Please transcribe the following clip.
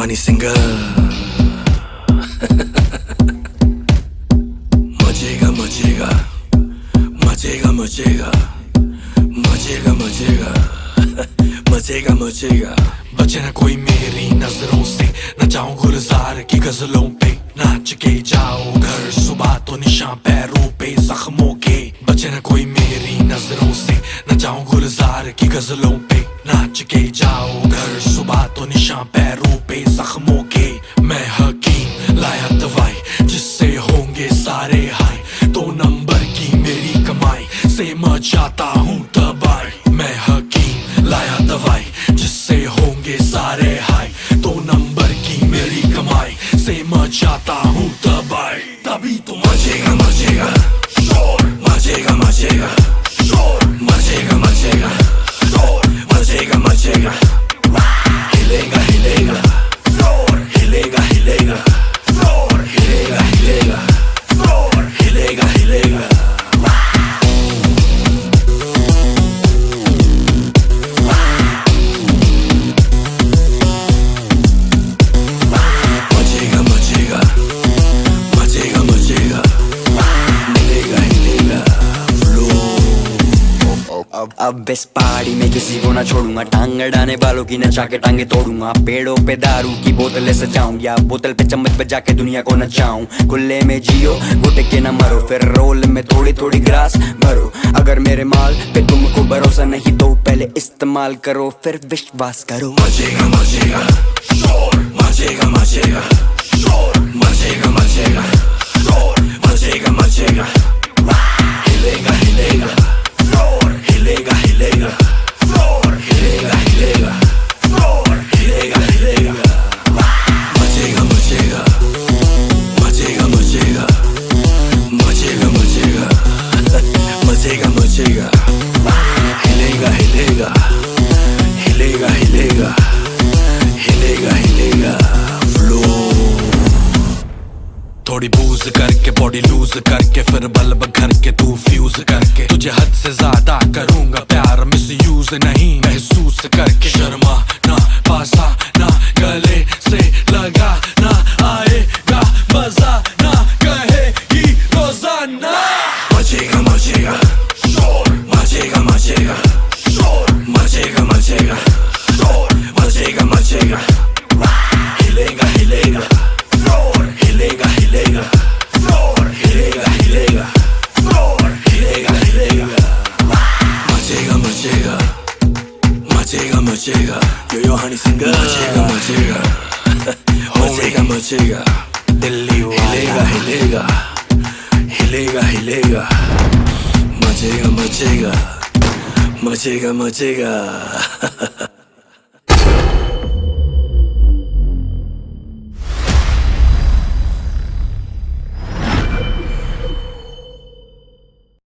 Honey singer मचेगा मचेगा मचेगा मचेगा मचेगा मचेगा मचेगा मचेगा। बचे ना कोई मेरी नजरों से, न जाऊं गुलजार की गजलों पे, नाच के जाओ घर सुबह तो निशान पैरों पे जख्मों के। बचे ना कोई मेरी नजरों से, न जाऊं गुलजार की गजलों पे, नाच के जाओ घर सुबह तो निशान पैरों पे जख्मों के। मैं हकीम लाया दवाई जिससे होंगे सारे हाय, 2 नंबर की मेरी कमाई से मचाता हूँ तबाही। मैं हकीम लाया दवाई जिससे होंगे सारे हाय, 2 नंबर की मेरी कमाई से मचाता हूँ तबाही। तभी तो मचेगा मचेगा शोर, मचेगा मचेगा शोर, मचेगा मचेगा शोर, मचेगा मचेगा। हिलेगा हिलेगा फ्लोर, हिलेगा हिलेगा फ्लोर, हिलेगा हिलेगा फ्लोर, हिलेगा हिलेगा। अब इस पहाड़ी में किसी को ना छोड़ूंगा, टांग अड़ाने वालों की नचा के टांगे तोड़ूंगा। पेड़ों पे दारू की बोतलें सजाऊं या बोतल पे चम्मच बजा के दुनिया को नचाऊं। खुले में जियो घुट के न मरो, फिर रोल में थोड़ी थोड़ी ग्रास भरो। अगर मेरे माल पे तुमको भरोसा नहीं तो पहले इस्तेमाल करो फिर विश्वास करो। मचेगा मचेगा शोर, मचेगा मचेगा शोर, मचेगा मचेगा शोर, मचेगा मचेगा। हिलेगा हिलेगा फ्लोर, हिलेगा हिलेगा फ्लोर, हिलेगा हिलेगा फ्लोर, हिलेगा हिलेगा। मचेगा मचेगा मचेगा मचेगा मचेगा मचेगा मचेगा मचेगा। हिलेगा हिलेगा हिलेगा हिलेगा हिलेगा हिलेगा फ्लोर। थोड़ी बूज करके बॉडी लूज करके फिर बल्ब घर के तू फ्यूज करके, तुझे हद से ज्यादा करूंगा प्यार मिस यूज नहीं महसूस करके। शर्मा ना पासा ना गले से लगा ना आएगा मजा ना कहेगी रोजाना। मचेगा मचेगा शोर, मचेगा मचेगा शोर, मचेगा मचेगा शोर, मचेगा मचेगा। हिलेगा हिलेगा फ्लोर, हिलेगा हिलेगा फ्लोर, हिलेगा हिलेगा फ्लोर, हिलेगा हिलेगा। मचेगा मचेगा मचेगा मचेगा यो हनी सिंगर। मचेगा मचेगा मचेगा मचेगा दिल्ली हिलेगा हिलेगा हिलेगा हिलेगा। मचेगा मचेगा मचेगा मचेगा